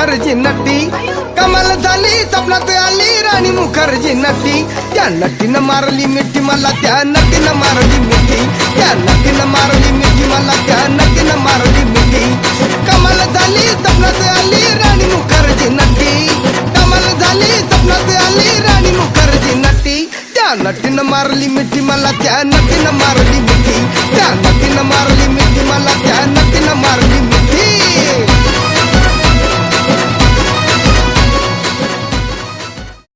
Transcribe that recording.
मुखर्जी नटी कमाल झाली स्वप्नात आली राणी मुखर्जी नटी त्या नटीनं मारली मिठी मला त्या नटीनं मारली मिठी त्या नटीनं मारली मिठी मला त्या नटीनं मारली मिठी कमाल झाली स्वप्नात आली राणी मुखर्जी नटी कमाल झाली स्वप्नात आली राणी मुखर्जी नटी त्या नटीनं मारली मिठी मला त्या नटीनं मारली मिठी त्या नटीनं मारली मिठी मला त्या नटीनं मारली